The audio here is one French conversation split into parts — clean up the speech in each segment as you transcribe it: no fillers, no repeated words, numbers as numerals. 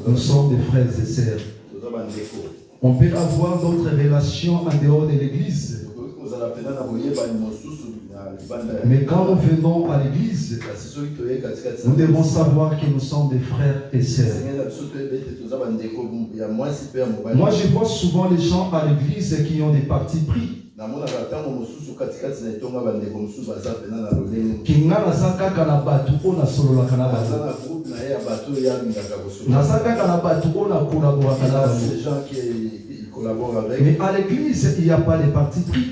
Nous sommes des frères et sœurs. On peut avoir d'autres relations en dehors de l'église. Mais quand nous venons à l'église, nous devons savoir que nous sommes des frères et sœurs. Moi, je vois souvent les gens à l'église qui ont des partis pris. Mais à l'église, il n'y a pas de parti pris.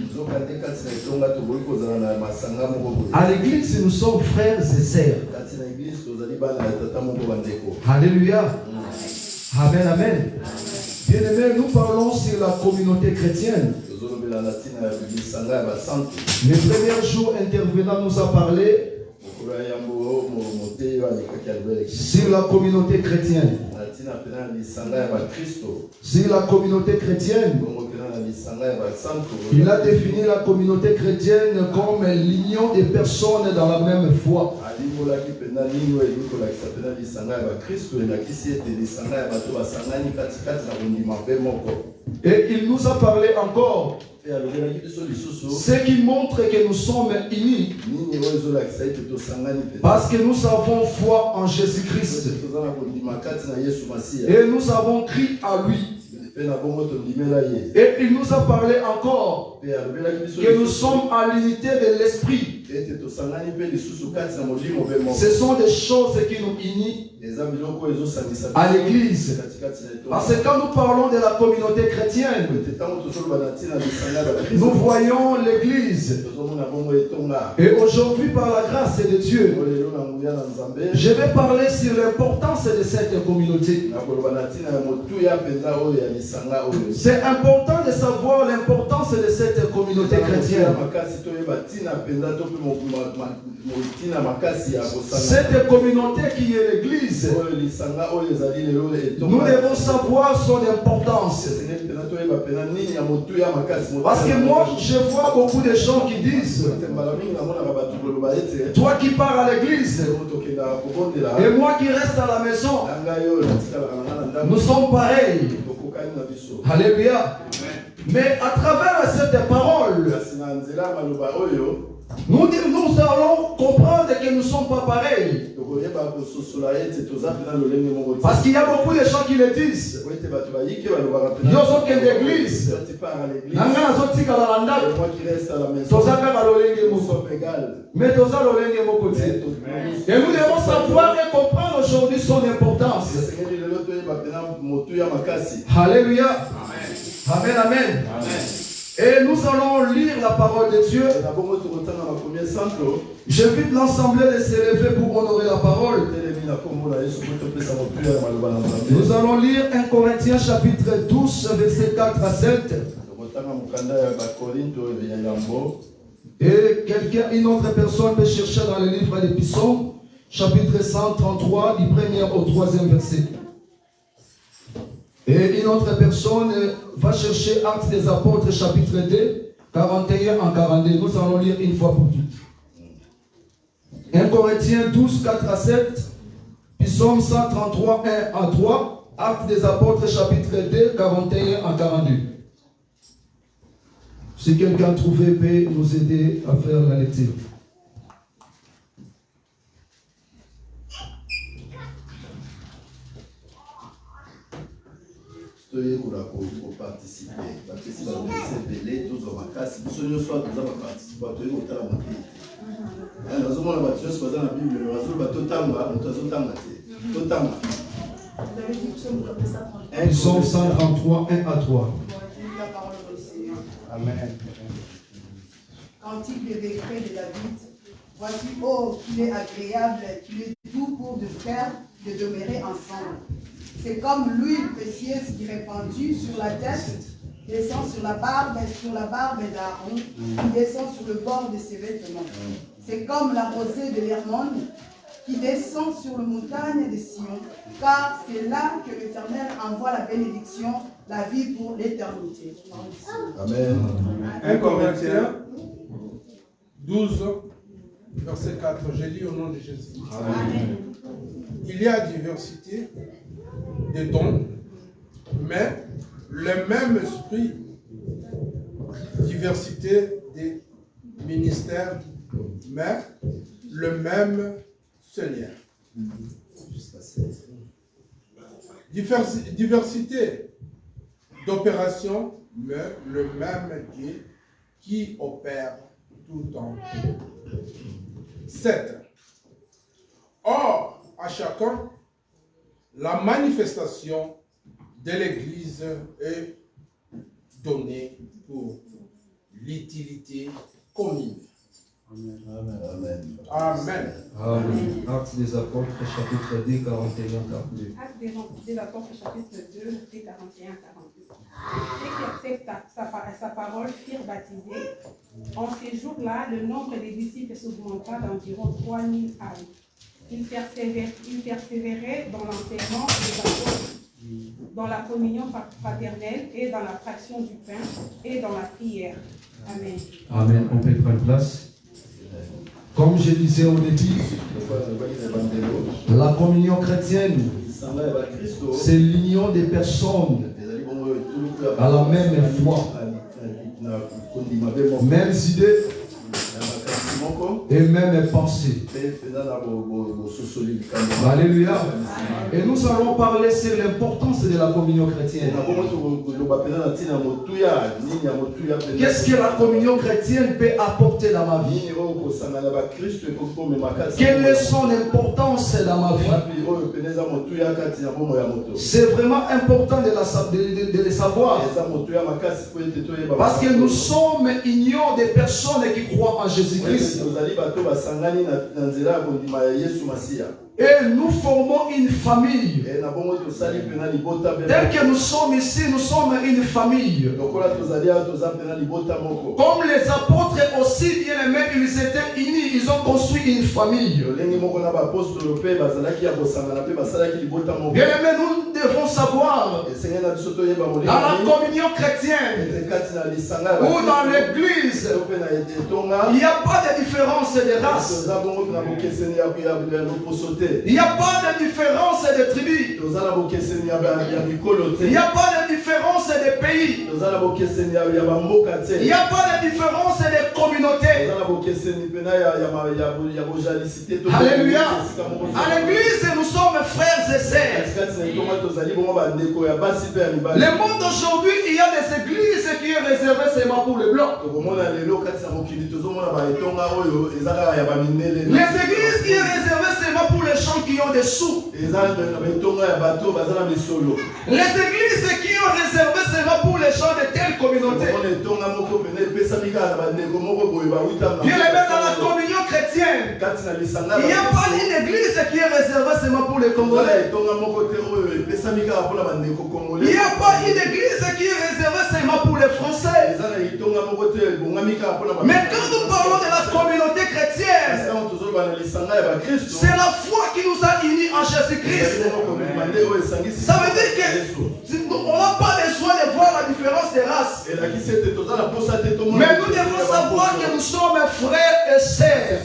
À l'église, nous sommes frères et sœurs. Alléluia. Amen, amen. Bien aimé, nous parlons sur la communauté chrétienne. Le premier jour, intervenant nous a parlé sur la communauté chrétienne. Sur la communauté chrétienne, il a défini la communauté chrétienne comme l'union des personnes dans la même foi. Et il nous a parlé encore ce qui montre que nous sommes unis parce que nous avons foi en Jésus-Christ et nous avons crié à lui. Et il nous a parlé encore que nous sommes à l'unité de l'esprit. Ce sont des choses qui nous unissent à l'église. Parce que quand nous parlons de la communauté chrétienne, nous voyons l'église. Et aujourd'hui, par la grâce de Dieu, je vais parler sur l'importance de cette communauté. C'est important de savoir l'importance de cette communauté chrétienne. Cette communauté qui est l'église, nous devons savoir son importance. Parce que moi, je vois beaucoup de gens qui disent, toi qui pars à l'église et moi qui reste à la maison, nous sommes pareils. Alléluia. Mais à travers cette parole, nous allons comprendre que nous ne sommes pas pareils. Parce qu'il y a beaucoup de gens qui le disent. Ils sont que l'église. Mais et nous devons savoir et comprendre aujourd'hui son importance. Alléluia. Amen, amen. Et nous allons lire la parole de Dieu. J'invite l'ensemble de s'élever pour honorer la parole. Nous allons lire 1 Corinthiens chapitre 12, versets 4 à 7. Et une autre personne peut chercher dans le livre des Psaumes, chapitre 133, du 1er au 3e verset. Et une autre personne va chercher Actes des Apôtres, chapitre 2, 41 en 42. Nous allons lire une fois pour toutes. 1 Corinthiens 12, 4 à 7, Psaume 133, 1 à 3, Actes des Apôtres, chapitre 2, 41 en 42. Si quelqu'un trouvait peut nous aider à faire la lecture. Psaume 133, 1 à 3. Amen. Cantique des décrets de David. Voici, oh, qu'il est agréable, qu'il est doux pour deux frères de demeurer ensemble. C'est comme l'huile précieuse qui est répandue sur la tête, descend sur la barbe d'Aaron, qui descend sur le bord de ses vêtements. C'est comme la rosée de l'Hermon, qui descend sur le montagne de Sion, car c'est là que l'Éternel envoie la bénédiction, la vie pour l'éternité. Amen. 1 Corinthiens 12, verset 4. Je lis au nom de Jésus. Amen. Il y a diversité de dons, mais le même esprit. Diversité des ministères, mais le même Seigneur. Diversité d'opérations, mais le même Dieu qui opère tout en tout. 7. Or, à chacun, la manifestation de l'Église est donnée pour l'utilité commune. Amen. Amen. Amen. Amen. Actes des Apôtres, chapitre 2, 41, 42. Actes des Apôtres, chapitre 2, verset 41, 42. Ceux qui acceptent sa parole furent baptisés. En ces jours-là, le nombre des disciples s'augmenta d'environ 3000 âmes. Ils persévéraient dans l'enseignement des apôtres, dans la communion fraternelle et dans la fraction du pain et dans la prière. Amen. Amen. On peut prendre place. Comme je disais au début, la communion chrétienne, c'est l'union des personnes à la même foi, mêmes idées et même pensées. Alléluia. Et nous allons parler sur l'importance de la communion chrétienne. Qu'est-ce que la communion chrétienne peut apporter dans ma vie? Quelle est son importance dans ma vie? C'est vraiment important de le savoir. Parce que nous sommes union des personnes qui croient en Jésus-Christ. Et nous formons une famille. Tel que nous sommes ici, nous sommes une famille. Comme les apôtres aussi bien aimés, ils étaient unis, ils ont construit une famille. Bien aimés, nous devons savoir, dans la communion chrétienne ou dans l'église, il n'y a pas de différence de race. Il n'y a pas de différence de tribu. Il n'y a pas de différence de pays. Il n'y a pas de différence de communauté. Alléluia. À l'église, nous sommes frères et sœurs. Le monde d'aujourd'hui, il y a des églises qui sont réservées seulement pour les blancs. Les églises qui sont réservées seulement pour les gens qui ont des sous. Les églises qui ont réservé seulement pour pour les gens de telle communauté. Bien aimé, dans la communion chrétienne, il n'y a pas une église qui est réservée seulement pour les Congolais. Il n'y a pas une église qui est réservée seulement pour les Français. Mais quand nous parlons de la communauté chrétienne, c'est la foi qui nous a unis en Jésus-Christ. Ça veut dire qu'on n'a pas besoin de voir la différence des races. Mais nous devons savoir que nous sommes frères et sœurs.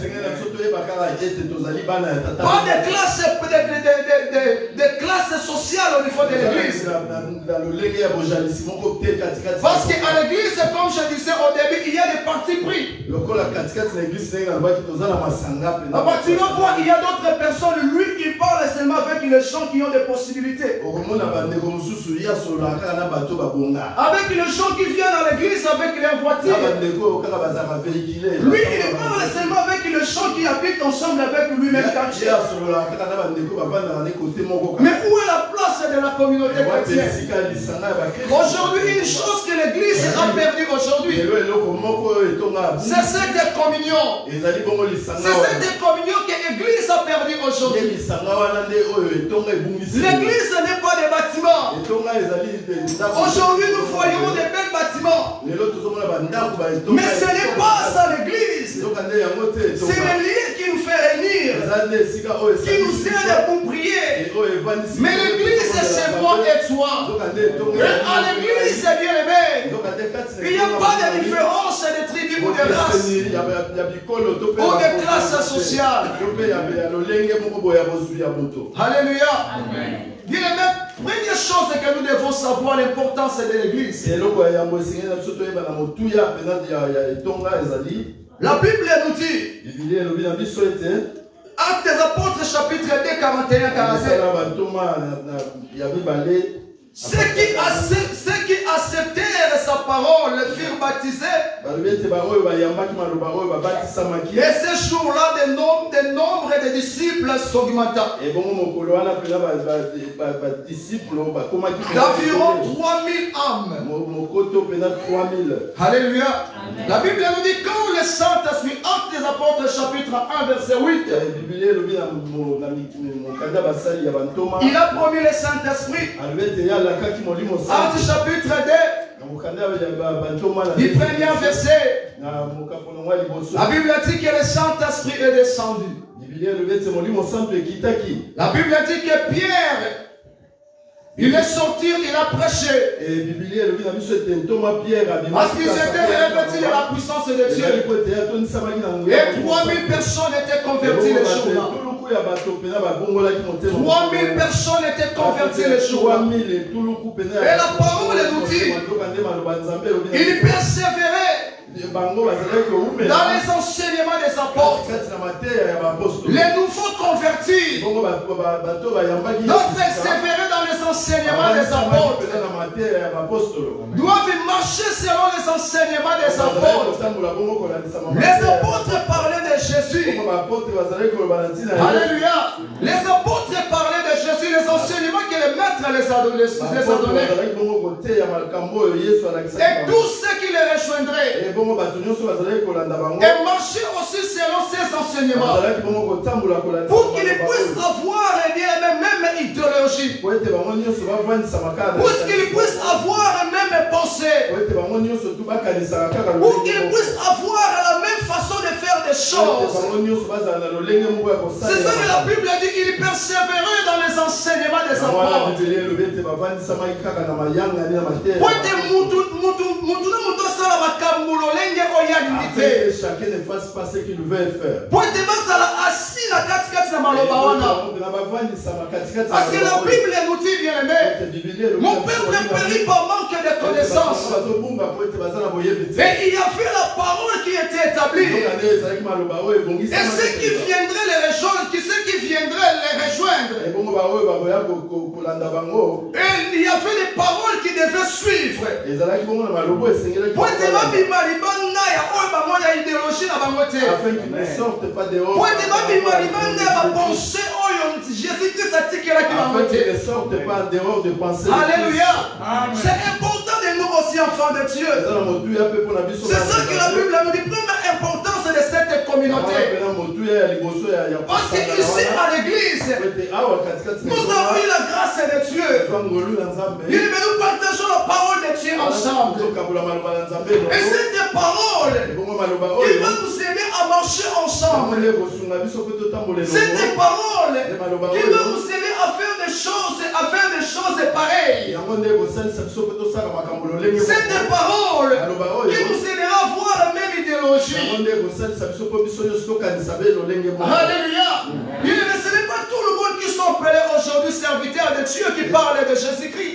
Pas de classes sociales au niveau de l'église. Parce qu'à l'église, comme je disais au début, il y a des partis pris. À partir du moment où il y a d'autres personnes, lui qui parle seulement avec les gens qui ont des possibilités. Avec les gens qui viennent à l'église avec les voitures. Lui, il parle seulement avec les gens qui habitent ensemble avec lui-même. Mais où est la place de la communauté chrétienne? Aujourd'hui, une chose que l'église a perdue aujourd'hui, c'est cette communion. C'est cette communion que l'église a perdue aujourd'hui. L'église n'est pas des bâtiments. Aujourd'hui, nous voyons des belles bâtiments. Mais ce n'est pas ça l'église. C'est le lien qui nous fait réunir, qui nous aide pour prier. Mais l'église, c'est moi et toi. Et à l'église, bien aimé, il n'y a pas de différence de tribus ou de races ou de classes sociales. Alléluia. Bien aimé, première chose que nous devons savoir, l'importance de l'église. La Bible nous dit, Actes des Apôtres, chapitre 2, 41-47. Ceux qui acceptèrent sa parole furent baptisés. Et ce jour-là, le nombre de disciples s'augmenta. D'environ 3000 âmes. Alléluia. La Bible nous dit quand le Saint-Esprit, Actes des Apôtres, chapitre 1, verset 8. Il a promis le Saint-Esprit. Actes chapitre 2, du premier verset. La Bible dit que le Saint-Esprit est descendu. La Bible dit que Pierre, il est sorti, il a prêché. Parce qu'ils étaient revêtus de la puissance de Dieu. Et 3000 personnes étaient converties le jour-là. 3000 personnes étaient converties le jour-là. Et la parole nous dit, il persévérait dans les enseignements des apôtres. Les nouveaux convertis doivent persévérer dans les enseignements des apôtres. Doivent marcher selon les enseignements des apôtres. Les apôtres parlaient de Jésus. Alléluia. Les apôtres parlaient de Jésus, les enseignements que le maître les a donnés. Et tous ceux qui les rejoindraient et marcher aussi selon ces enseignements pour qu'ils puissent avoir même idéologie, pour qu'ils puissent avoir même pensée, pour qu'ils puissent avoir la même façon de faire des choses. C'est ça que la Bible dit, il persévérait dans les enseignements des apôtres. Chacun ne fasse pas ce qu'il veut faire. Parce que la Bible nous dit, bien aimé, mon peuple périt par manque de connaissances. Et il y avait la parole qui était établie. Et ceux qui viendraient les rejoindre, et il y avait des paroles qui devaient suivre. Afin qu'ils ne sortent pas dehors. Afin qu'ils ne sortent pas dehors de penser. Alléluia. C'est important de nous aussi aussi enfants de Dieu. C'est ça que la Bible nous dit. Première importance de cette communauté. Parce qu'ici à l'église, nous avons eu la grâce de Dieu. Il veut nous partageons la parole de Dieu ensemble. Et cette parole qui va nous aider à marcher ensemble. Cette parole qui va nous aider à faire des choses pareilles. Cette parole qui nous aidera à avoir la même idéologie. Alléluia. Ce n'est pas tout le monde qui sont appelés aujourd'hui serviteurs de Dieu qui parle de Jésus-Christ.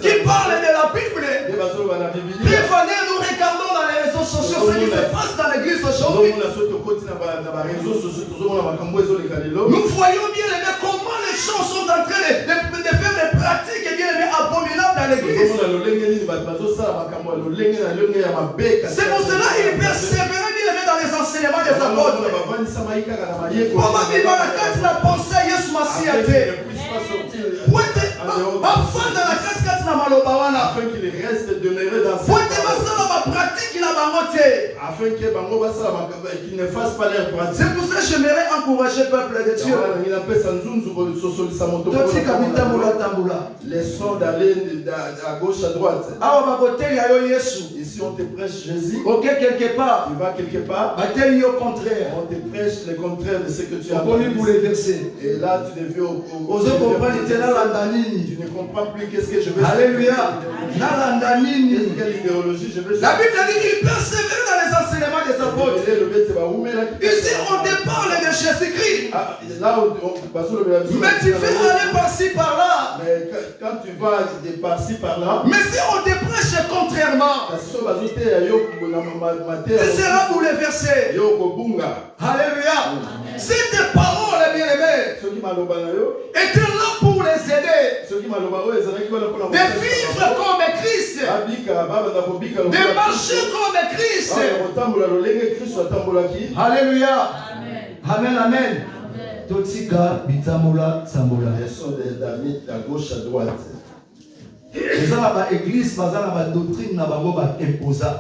Qui parle de la Bible. Prévenez, nous regardons dans les réseaux sociaux ce qui se passe dans l'église aujourd'hui. Nous voyons bien comment les gens sont en train de faire des pratiques bien abominables dans l'église. C'est pour cela qu'il persévérait bien dans les enseignements des apôtres. Afin qu'il reste demeuré dans cette afin qu'il ne fasse pas leur pratique. C'est pour ça que j'aimerais encourager le peuple de Dieu. Les sons d'aller à gauche, à droite. Ici on te prêche Jésus. Quelque part. Tu vas quelque part. Au contraire. On te prêche le contraire de ce que tu as dit. Et là tu deviens au tu ne comprends plus qu'est-ce que je vais faire. Alléluia. Quelle idéologie je vais faire. La Bible dit qu'il persévère dans les enseignements des apôtres. Ici on te parle de Jésus-Christ. Mais tu fais aller par-ci par-là. Mais quand tu vas de par-ci par-là. Mais si on te prêche contrairement, tu seras bouleversé. Alléluia. Cette parole, bien-aimée, était là pour les aider de vivre comme Christ, de marcher comme Christ. Alléluia. Amen, amen. Totika bitamula sambola. Ils sont des amis à gauche, à droite.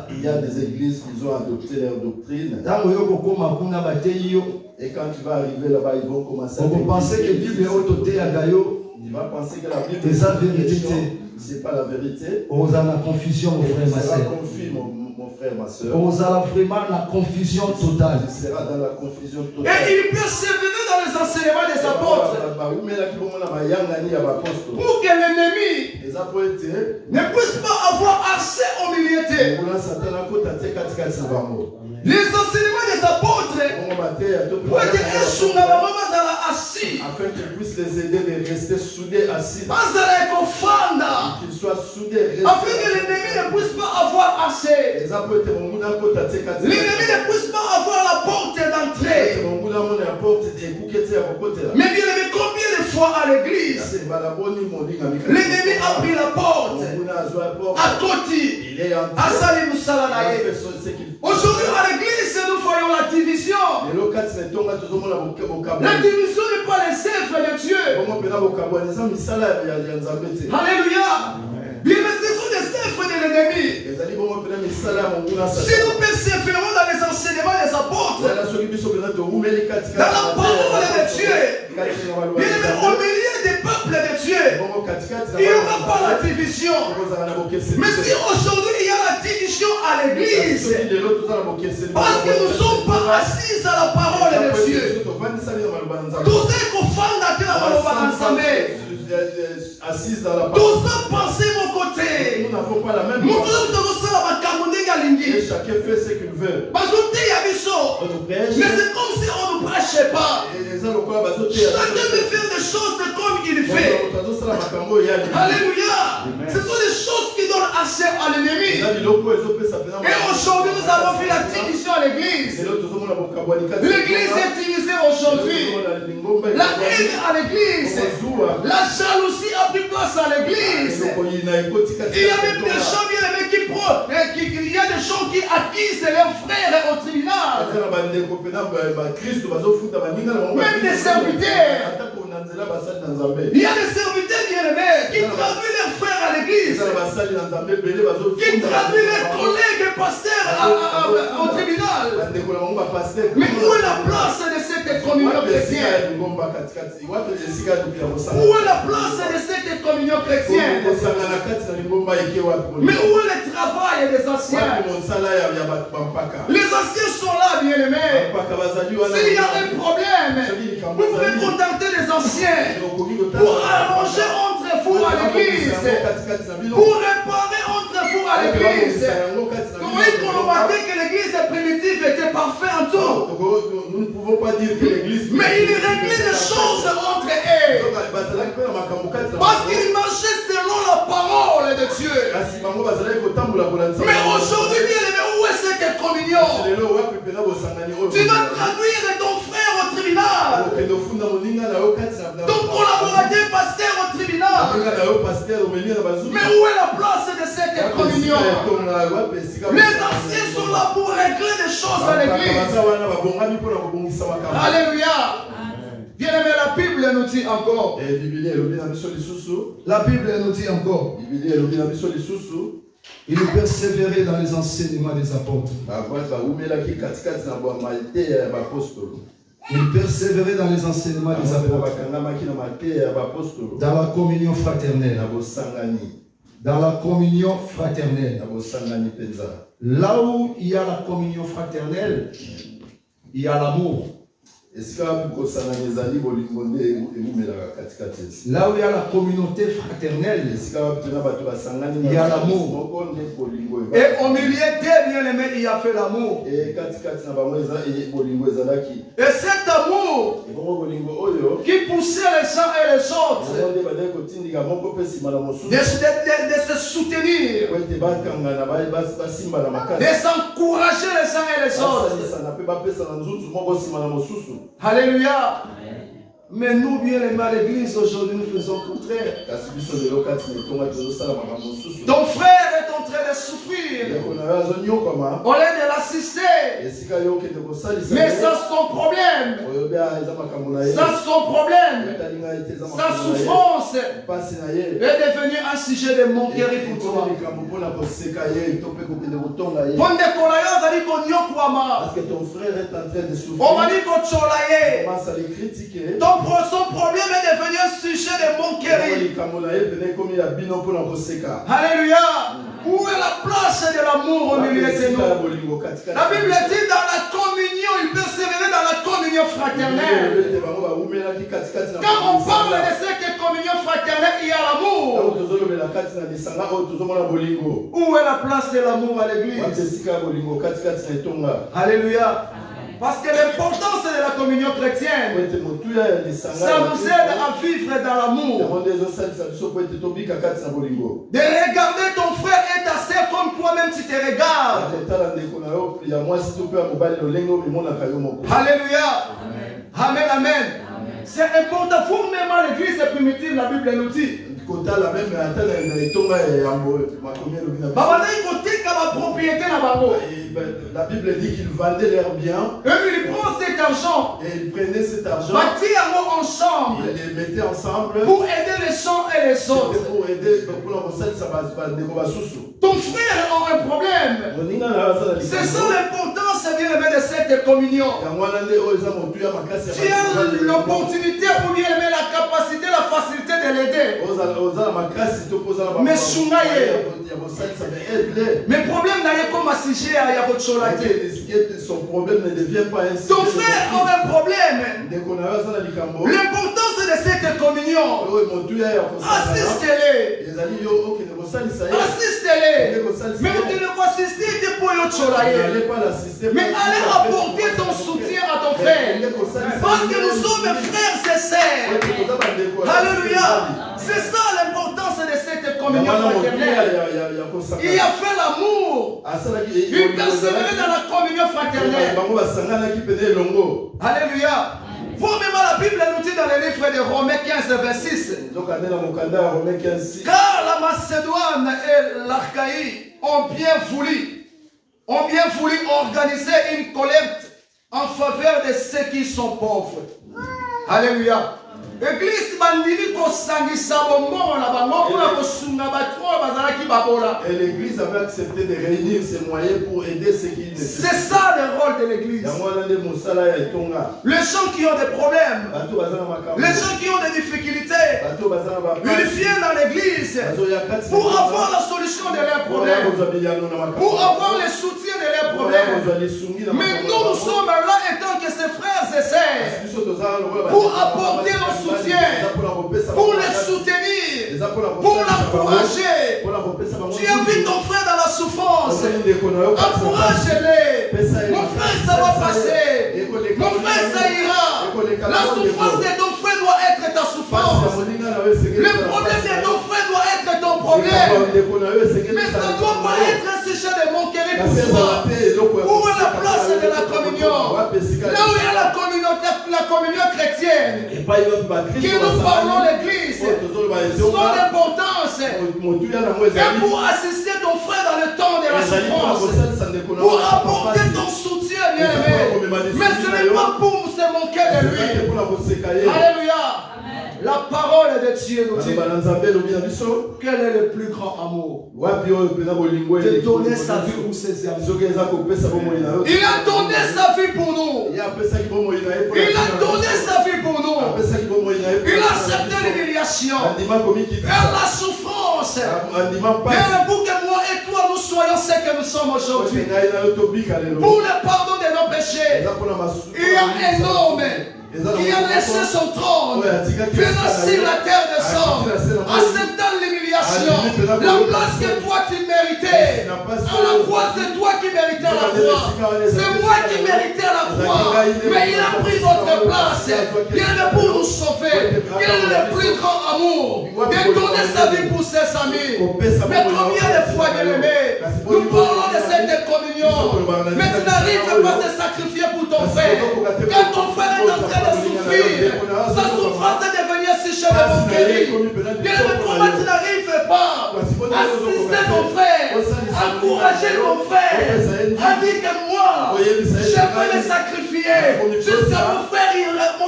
Il y a des églises qui ont adopté leur doctrine. Et quand tu vas arriver là-bas, ils vont commencer à penser que Bible est il va penser que la Bible c'est c'est pas la vérité. On a la confusion, mon frère, ma soeur. Mon frère, ma soeur. On a vraiment la confusion totale. Tu seras dans la confusion totale. Et il persévérait dans les enseignements des apôtres. Pour que l'ennemi ne puisse pas avoir accès au milieu. Les enseignements des apôtres pour être assis. Afin qu'ils puissent les aider de rester soudés assis. Qu'ils soient soudés. Afin que l'ennemi ne puisse pas avoir accès. L'ennemi ne puisse pas avoir la porte d'entrée. Mais bien aimé, combien de fois à l'église l'ennemi a pris la porte à côté. Aujourd'hui à l'église nous voyons la division. La division n'est pas les œuvres de Dieu. Alléluia. Bien, mais ce sont des œuvres de l'ennemi. Si nous persévérons dans les enseignements des apôtres, dans la parole de Dieu, bien, mais au milieu des peuples de Dieu, il n'y aura pas la division. Mais si aujourd'hui il y a la division à l'église, parce que nous ne sommes pas assis à la parole de Dieu, tout ce qu'on fait dans la parole, assise dans la parole. Tout ça pensez mon côté. Nous n'avons pas la même chose. Et chacun fait ce qu'il veut. On nous prêche. Mais c'est comme si on ne prêchait pas. Chacun veut faire des choses comme il fait. Alléluia. Ce sont des choses qui donnent accès à l'ennemi. Et aujourd'hui nous avons vu la division à l'église. L'église est divisée aujourd'hui. La haine à l'église. La jalousie a pris place à l'église. Il y a même des gens bien aimés qui il y a des gens qui accusent leurs frères au tribunal. Même des serviteurs. Il y a des serviteurs bien aimés qui traduit leurs frères à l'église, qui traduit leurs collègues pasteurs au tribunal. Mais où est la place de cette communion chrétienne? Où est la place de cette communion chrétienne? Mais où est le travail des anciens? Les anciens sont là, bien-aimés. S'il y a un problème, vous pouvez contacter les anciens pour arranger entre vous à l'église, pour réparer entre vous à l'église. Comment remarquer que l'église primitive était parfaite en tout? Nous ne pouvons pas dire que l'église. Mais il réglait des choses entre eux. Parce qu'il marchait selon la parole de Dieu. Mais aujourd'hui, bien aimé, où est cette communion? Tu vas traduire ton frère au tribunal, ton collaborateur pasteur au tribunal. Mais où est la place de cette communion? Les anciens sont là pour régler des choses à l'église. Alléluia. Bien aimé, la Bible nous dit encore. La Bible nous dit encore. Il persévérait dans les enseignements des apôtres. Il persévérait dans les enseignements des apôtres. Dans la communion fraternelle. Dans la communion fraternelle. Là où il y a la communion fraternelle, il y a l'amour. Là où il y a la communauté fraternelle, il y a l'amour. Et au milieu des bien-aimés, il y a fait l'amour. Et cet amour qui poussait les uns et les autres de se soutenir, de s'encourager les uns et les autres. Alléluia. Mais nous, bien aimés à l'église, aujourd'hui, nous faisons le contraire. Ton frère est en train de souffrir. Au lieu de l'assister. Mais ça, c'est son problème. Ça, c'est son problème. Sa souffrance est devenue un sujet de moquerie pour toi. Parce que ton frère est en train de souffrir. Son problème est devenu un sujet de moquerie. Alléluia. Où est la place de l'amour au milieu de nous? La Bible dit dans la communion, il persévérait dans la communion fraternelle. Quand on parle de cette communion fraternelle, il y a l'amour. Où est la place de l'amour à l'église? Alléluia. Parce que l'importance de la communion chrétienne, ça nous aide à vivre dans l'amour. De regarder ton frère et ta sœur comme toi-même tu te regardes. Alléluia. Amen, amen. C'est important. Vous même à l'église primitive, la Bible nous dit. La Bible dit qu'ils vendaient leurs biens. Et il prend cet argent. Et ils prenaient cet argent. Ensemble. Ils les mettaient ensemble. Pour aider les uns et les autres. Pour aider ton frère a un problème. C'est ça l'importance de cette communion. Tu as l'opportunité ou bien la capacité, la facilité de l'aider. Mais mais problème n'a comme sujet à son problème ne devient pas un. Ton frère a un problème. L'importance de cette communion. Assistez-les. Assistez-les. Mais vous ne pas assister pour mais allez apporter ton soutien à ton frère. Parce que nous sommes frères et sœurs. Alléluia. C'est ça l'importance de cette communion fraternelle. Il a fait l'amour. Il persévérait dans la communion fraternelle. Alléluia. Vous-même, la Bible nous dit dans le livre de Romains 15, 26. Car la Macédoine et l'Achaïe ont bien voulu organiser une collecte en faveur de ceux qui sont pauvres. Alléluia. Église bandini kosangisa bomo na bango pour kosunga batro bazalaki babola. Et l'église avait accepté de réunir ses moyens pour aider ceux qui ne. C'est ça le rôle de l'église. Les gens qui ont des problèmes, les gens qui ont des difficultés, ils viennent dans l'église pour avoir la solution de leurs problèmes, pour avoir le soutien de leurs problèmes. Mais nous sommes là étant que ses frères et sœurs pour apporter nos soutien, pour les soutenir, pour l'encourager. Tu as vu ton frère dans la souffrance, encourage-les. Mon frère, ça va passer. Mon frère, ça ira. La souffrance de ton frère doit être ta souffrance. Le problème de ton frère doit être ton problème. Mais ça ne doit pas être un sujet de moquerie pour toi. Où est la place de la communion? Là où il y a la communion chrétienne, que nous parlons l'église, son importance, et pour assister ton frère dans le temps de la souffrance, pour apporter ton soutien, bien-aimé. Mais ce n'est pas pour se moquer de lui. Alléluia. La parole de Dieu nous dit quel est le plus grand amour? De donner sa vie pour ses amis. Il a donné sa vie pour nous. Il a donné sa vie pour nous. Il a accepté l'humiliation et la souffrance. Et pour que moi et toi nous soyons ce que nous sommes aujourd'hui. Pour le pardon de nos péchés. Il y a un homme qui a laissé son trône, venant sur la terre des hommes, acceptant l'humiliation, la place que toi tu méritais. À la croix, c'est toi qui méritais la croix. C'est moi qui méritais la croix. Mais il a pris notre place. Il est pour nous sauver. Il est le plus grand amour. De donner sa vie pour ses amis. Mais combien de fois, bien-aimé, nous parlons de cette communion, mais tu n'arrives pas à te sacrifier pour ton frère. Quand ton frère est en train de souffrir, sa souffrance est devenue si chère de mon cœur. Bien, comment tu n'arrives pas à assister ton frère, encourager ton frère, à dire que moi, je peux le sacrifier jusqu'à mon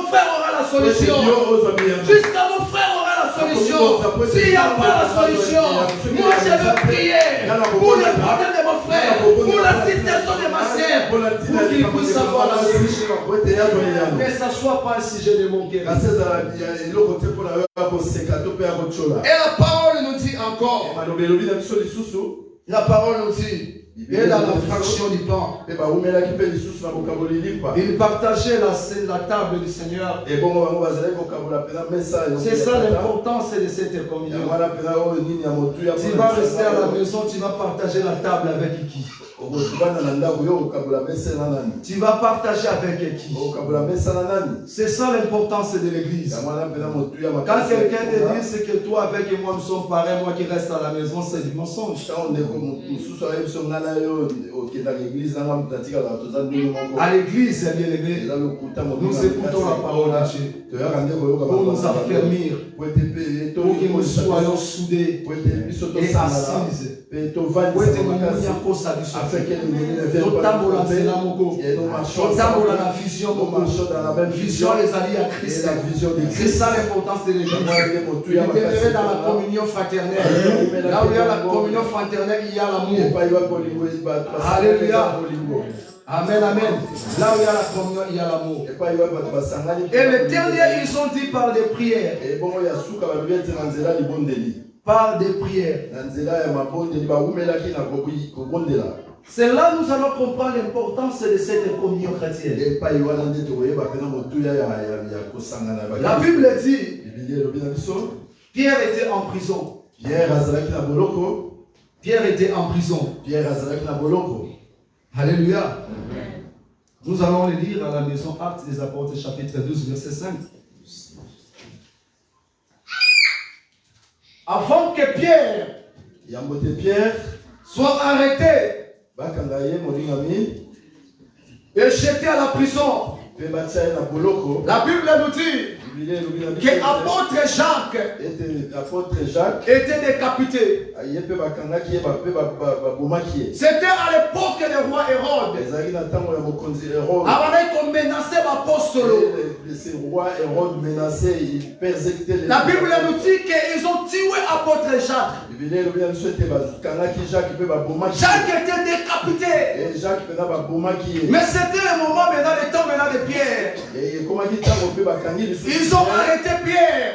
frère aura la solution. Jusqu'à mon frère aura la solution. S'il n'y a pas la solution, moi je veux prier pour le problème de mon frère, pour la situation de ma sœur, pour qu'il puisse avoir la solution. Mais ça ne soit pas un sujet de mon cœur. Et la parole nous dit encore. La parole nous dit. Et dans la fraction du pain, il partageait la table du Seigneur. C'est ça l'importance de cette communion. Tu vas rester à la maison, tu vas partager la table avec qui? Tu vas partager avec qui? C'est ça l'importance de l'église. Quand quelqu'un te dit c'est que toi avec moi nous sommes pareils, moi qui reste à la maison, c'est du mensonge. À l'église, bien aimé, nous écoutons la parole de Dieu pour nous affermir, pour que nous soyons soudés et assises. Vision les alliés à Christ. C'est ça l'importance de l'église. Il est dans la communion fraternelle. Là où il y a la communion fraternelle, il y a l'amour. Alléluia. Amen, amen. Là où il y a la communion, il y a l'amour. Et les derniers, ils ont dit par des prières. Par des prières. C'est là où nous allons comprendre l'importance de cette communion chrétienne. La Bible dit Pierre était en prison. Pierre était en prison. Alléluia. Nous allons le lire à la maison Actes des Apôtres, chapitre 12, verset 5. Avant que Pierre soit arrêté et jeté à la prison, La Bible nous dit que l'apôtre Jacques était décapité. C'était à l'époque du roi Hérode. Avant qu'on menaçait l'apôtre. La Bible nous dit qu'ils ont tué l'apôtre Jacques. Jacques était décapité. Mais c'était le moment maintenant, le temps maintenant de Pierre. Ils ont arrêté Pierre.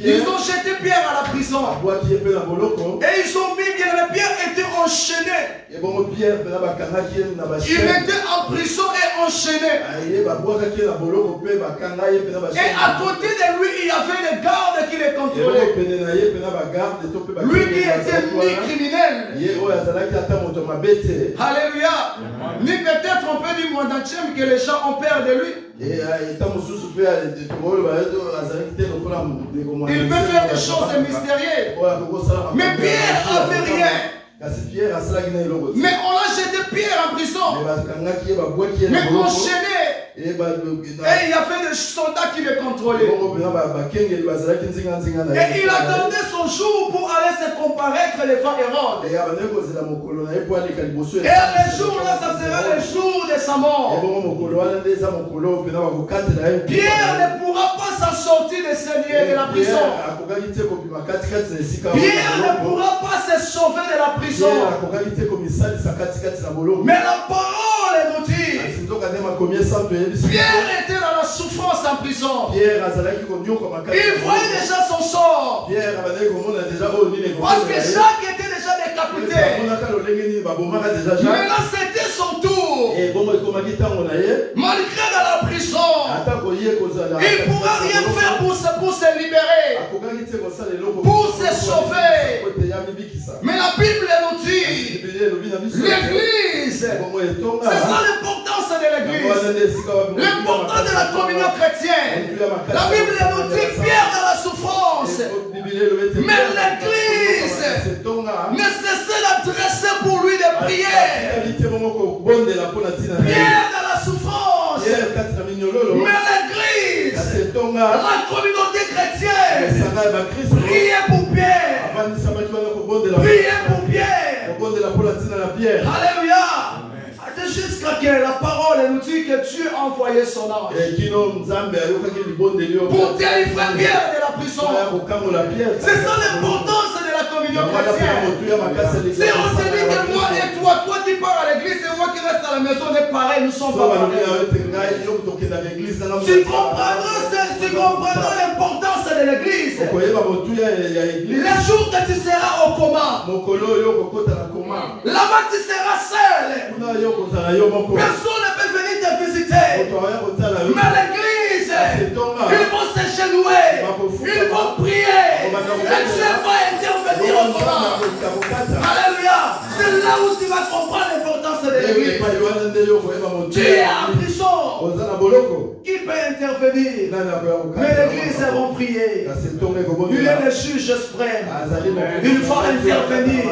Ils ont jeté Pierre à la prison. Et ils ont mis Pierre. Pierre était enchaîné. Il était en prison et enchaîné. Et à côté de lui, il y avait les gardes qui les contrôlaient. Lui qui était ni criminel. Alléluia. Ni peut-être on peut dire monde entier que les gens ont peur de lui. Il peut faire des choses mystérieuses. Mais Pierre n'avait rien. Mais on a jeté Pierre en prison. Mais enchaîné. Et il y avait des soldats qui le contrôlaient. Et il attendait son jour pour aller se comparaître devant Hérode. Et le jour-là, ça sera le jour de sa mort. Pierre ne pourra pas s'en sortir de ce lieu de la prison. Pierre ne pourra pas se sauver de la prison. Mais la parole est nous dit. Pierre était dans la souffrance en prison. Il voyait déjà son sort. Parce que Jacques était déjà décapité. Mais là c'était son tour. Malgré dans la prison, il ne pourra rien faire pour se libérer, pour se sauver. Mais la Bible nous dit, l'Église, c'est ça l'importance de l'Église. L'importance de la communion chrétienne. La Bible nous dit Pierre dans la souffrance. Mais l'Église ne cessait d'adresser pour lui des prières. Pierre dans la souffrance. Mais l'Église, la communauté chrétienne, priez pour Pierre. Priez pour Pierre. Alléluia. Jusqu'à que la parole nous dit que Dieu a envoyé son ange pour délivrer Pierre de la prison. C'est ça l'importance de la communion chrétienne. Si on se dit que moi et toi qui pars à l'église et moi qui reste à la maison, on est pareil, nous sommes pas pareils. Tu comprendras l'importance de l'église. Le jour que tu seras au coma, là-bas tu seras seul. Personne ne peut venir te visiter. Mais l'église, ils vont s'échenouer, ils vont prier. Et Dieu va intervenir au coma. Alléluia. C'est là où tu vas comprendre l'importance de l'église. Tu es en prison. Qui peut intervenir? Mais l'église va prier. Il est le juge suprême. Il va intervenir.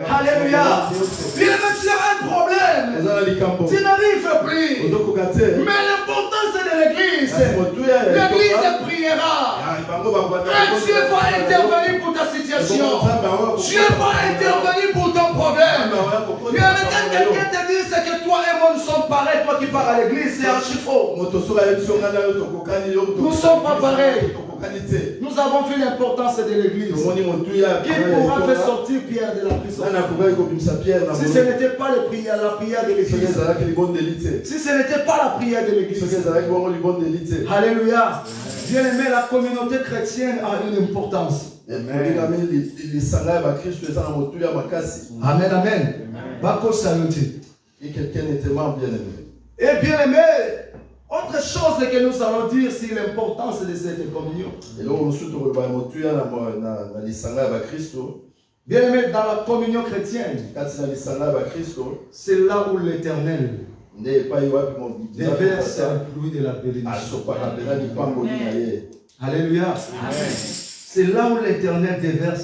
Alléluia. Il est sur un problème. Tu n'arrives plus. Mais l'importance de l'église, l'église priera. Et Dieu va intervenir pour ta situation. Dieu va intervenir pour ton problème. Il y a quelqu'un te dit c'est que toi et moi nous sommes pareils. Toi qui pars à l'église, c'est archi faux. Nous ne sommes pas pareils. Nous avons vu l'importance de l'église. Qui pourra faire sortir Pierre de la prison? Si ce n'était pas la prière de l'église. Si ce n'était pas la prière de l'église. Alléluia. Bien aimé, la communauté chrétienne a une importance. Amen, amen. Et quelqu'un est tellement bien aimé. Et bien aimé, autre chose que nous allons dire sur l'importance de cette communion. Bien aimé, dans la communion chrétienne, c'est là où l'Éternel déverse la pluie de la bénédiction. Alléluia. C'est là où l'Éternel déverse.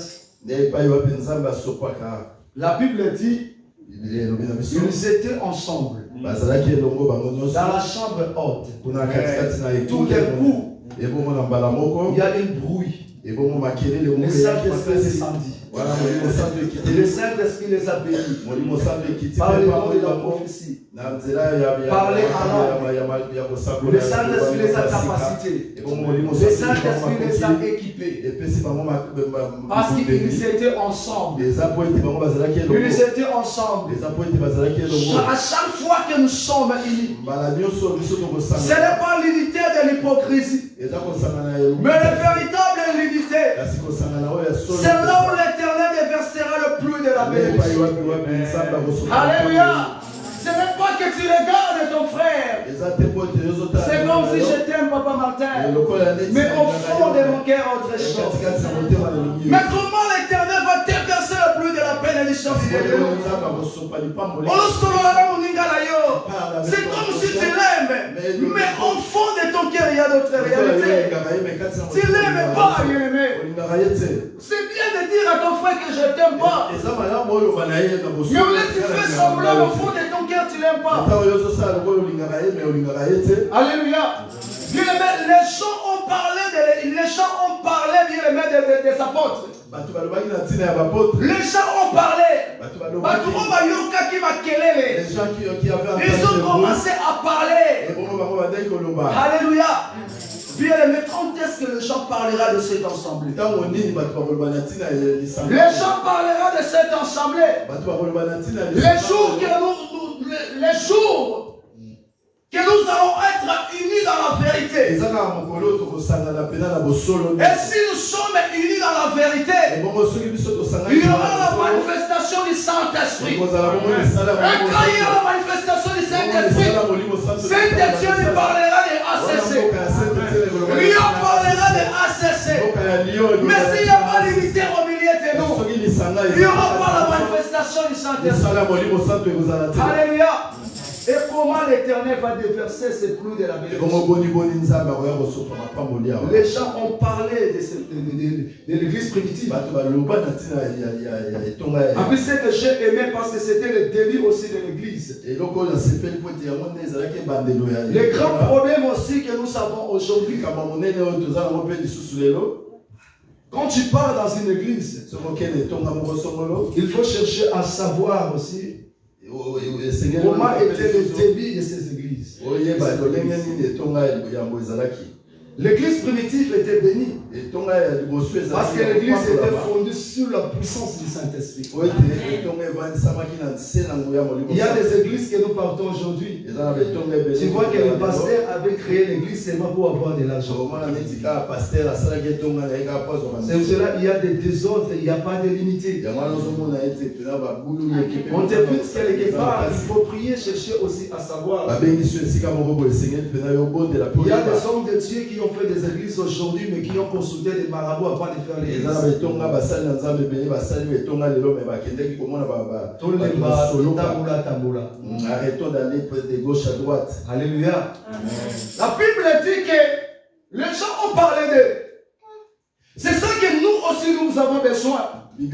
La Bible dit qu'ils étaient ensemble. Dans la chambre haute, tout d'un coup, il y a une brouille. Le Saint-Esprit descendit. Et le Saint-Esprit les a bénis. Par le nom de la prophétie. Parler en langue. Le Saint-Esprit les a capacités. Le Saint-Esprit les a équipés. Parce qu'ils étaient ensemble. Ils étaient ensemble. À chaque fois que nous sommes unis, ce n'est pas l'unité de l'hypocrisie, mais la véritable unité. C'est là où l'Éternel déversera le plus de la bénédiction. Alléluia. Ce n'est pas que tu regardes ton frère. C'est comme si je t'aime, Papa Martin. Mais au fond de mon cœur, autre chose. Mais comment l'Éternel va déverser le plus de la bénédiction? C'est comme si tu l'aimes. Mais au fond de ton cœur, il y a d'autres réalités. Tu l'aimes pas, c'est bien de dire à ton frère que je t'aime pas. Mais au lieu tu fais semblant au fond de ton cœur, tu l'aimes pas. Alléluia. Bien aimé, les gens ont parlé bien des apôtres. Les gens ont parlé. Ils ont commencé à parler. Alléluia. Bien aimé, quand est-ce que les gens parlera de cette assemblée? Les gens parlera de cette assemblée. Les jours que nous allons être unis dans la vérité. Et si nous sommes unis dans la vérité, il y aura la manifestation du Saint-Esprit. Et quand il y aura la manifestation du Saint-Esprit, Saint-Dieu nous parlera de ACC. Lyon parlera de ACC. Mais s'il n'y a pas d'unité au milieu de nous, il n'y aura pas la manifestation du Saint-Esprit. Alléluia. Et comment l'Éternel va déverser ses pluies de la bénédiction? Les gens ont parlé de l'église primitive. En plus, c'est que j'ai aimé parce que c'était le début aussi de l'église. Le grand problème aussi que nous avons aujourd'hui, quand tu pars dans une église, il faut chercher à savoir aussi comment était le début de ces églises. L'église primitive était bénie. Parce que l'église était fondée sur la puissance du Saint-Esprit. Il y a des églises que nous partons aujourd'hui. Tu vois que le pasteur avait créé l'église seulement pour avoir de l'argent. C'est pour cela qu'il y a des désordres, il n'y a pas de l'unité. On te pousse quelque part, il faut prier, chercher aussi à savoir. Il y a des hommes de Dieu qui ont fait des églises aujourd'hui, mais qui ont consulté des marabouts avant de faire l'église. Arrêtons d'aller de gauche à droite. Alléluia. La Bible dit que les gens ont parlé d'eux. C'est ça que nous aussi nous avons besoin. Pour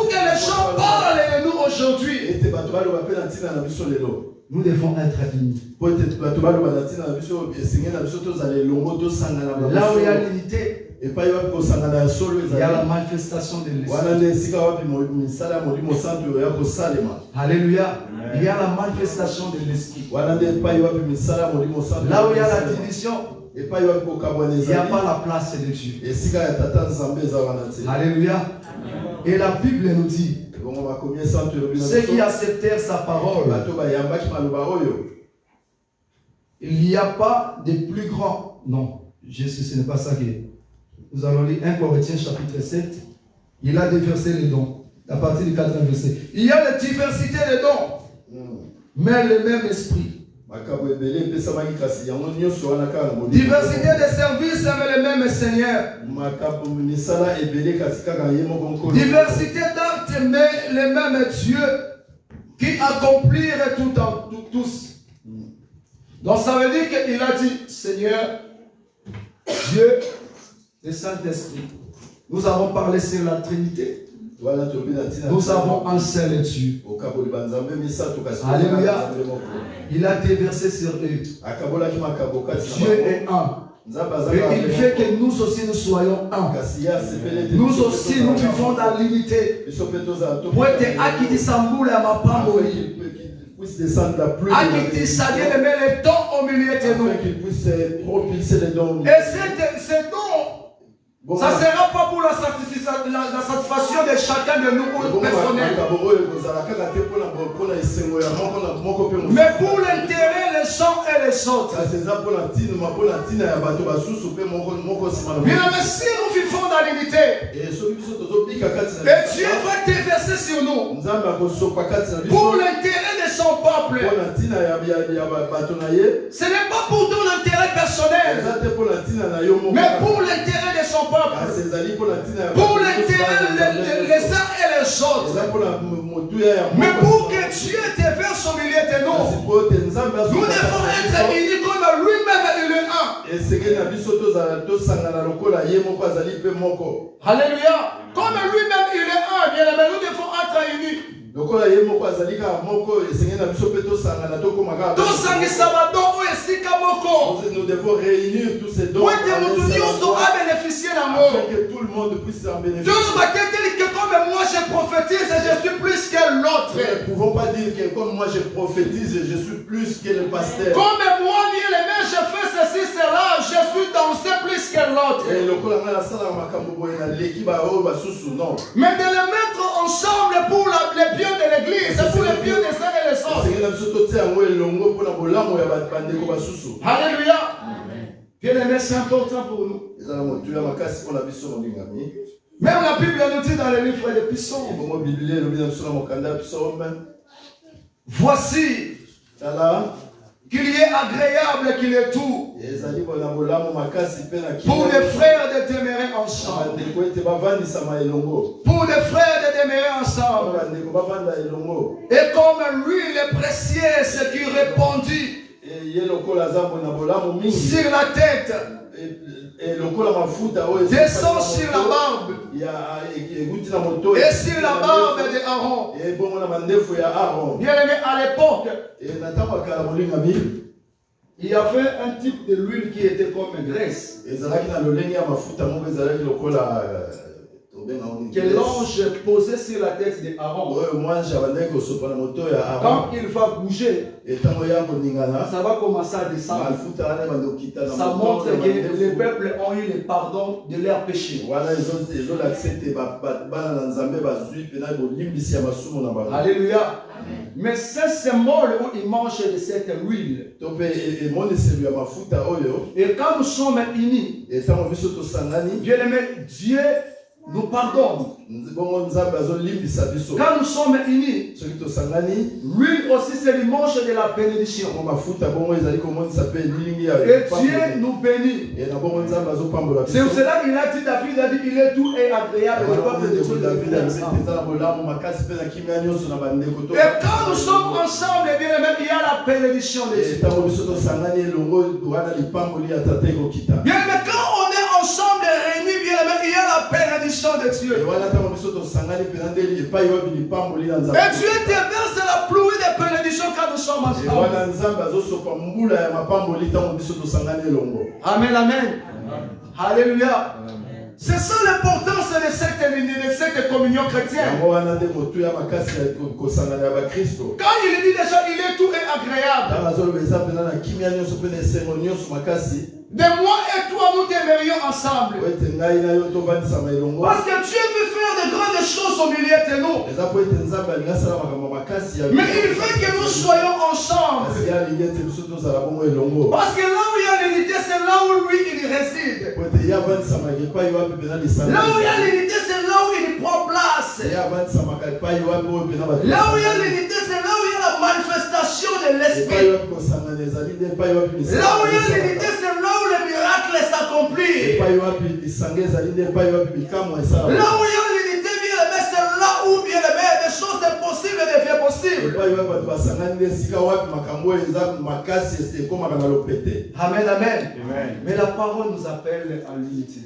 que les gens parlent de nous aujourd'hui, nous devons être unis. Là où il y a l'unité, il y a la manifestation de l'Esprit. Alléluia. Il y a la manifestation de l'Esprit. Là où il y a la division, il n'y a pas la place de Dieu. Alléluia. Et la Bible nous dit, ceux qui acceptèrent sa parole, il n'y a pas de plus grand. Non, Jésus, ce n'est pas ça qui est. Nous allons lire 1 Corinthiens chapitre 7. Il a déversé les dons. À partir du 4e verset. Il y a la diversité des dons, mais le même esprit. Diversité de services, mais le même Seigneur. Diversité d'actes, mais le même Dieu qui accomplit tout en tous. Donc ça veut dire qu'il a dit, Seigneur, Dieu et Saint-Esprit. Nous avons parlé sur la Trinité. Nous avons un seul Dieu. Alléluia. Il a déversé sur eux. Dieu est un. Et il fait que nous aussi nous soyons un. Nous aussi nous vivons dans l'unité. Pour être acquis Samboula à ma pamboli. Acquis Sadie les dons au milieu de nous. Et ces dons, ça ne sera pas pour la satisfaction de chacun de nous personnel. Mais pour l'intérêt des uns et les autres. Bien, mais si nous vivons dans l'unité, et Dieu va déverser sur nous pour l'intérêt de son peuple. Ce n'est pas pour ton intérêt personnel, mais pour l'intérêt de son peuple. Pour l'intérêt des uns et les autres. Mais pour que Dieu déverse au milieu de nous, nous devons être unis comme lui-même il est un. Alléluia. Comme lui-même il est un, bien aimé, nous devons être unis. Nous devons réunir tous ces dons afin que tout le monde puisse en bénéficier. Comme moi je prophétise et je suis plus que l'autre. Nous ne pouvons pas dire que comme moi je prophétise et je suis plus que le pasteur. Comme moi bien aimé je fais ceci, cela, je suis dansé plus que l'autre. Mais de les mettre ensemble pour les biens de l'église, pour les biens des uns et les autres. Alléluia. Bien aimé, c'est important pour nous. Même la Bible nous dit dans les livres des psaumes. Voici qu'il y est agréable qu'il est tout pour les frères de demeurer ensemble. Pour les frères de demeurer ensemble. Et comme l'huile est précieuse qui répandit sur la tête, descend sur la barbe et sur la barbe d'Aaron. Bien aimé, à l'époque, il y avait un type de l'huile qui était comme graisse que l'ange posait sur la tête d'Aaron. Quand il va bouger, ça va commencer à descendre. Ça montre que les peuples ont eu le pardon de leurs péchés. Alléluia. Mais c'est ce symbole où ils mangent de cette huile. Et quand nous sommes unis, Dieu aimé, Dieu nous pardonne. Quand nous sommes unis, lui aussi c'est l'image de la bénédiction. Et Dieu nous bénit. C'est pour cela qu'il a dit, David a dit, il est doux et agréable. Et quand nous sommes ensemble, bien aimé, il y a la bénédiction de Dieu. Bien aimé, quand on est ensemble réunis, bien aimé, il y a la bénédiction de Dieu. Et Dieu déverse la pluie de bénédiction quand nous sommes ensemble. Amen, amen. Alléluia. C'est ça l'importance de cette communion chrétienne. Quand il dit déjà, il est tout et agréable. De moi et toi, nous demeurions ensemble. Parce que Dieu veut faire de grandes choses au milieu de nous. Mais il veut que nous soyons ensemble. Parce que là où il y a l'unité, c'est là où lui il réside. Là où il y a l'unité, c'est là où il prend place. Là où il y a l'unité, c'est là où il y a la manifestation de l'esprit. Là où il y a l'unité, c'est là où le miracle s'accomplit. Là où il y a l'unité, bien aimé, c'est là où bien aimé, des choses impossibles deviennent possibles. Amen, amen. Mais la parole nous appelle à l'unité.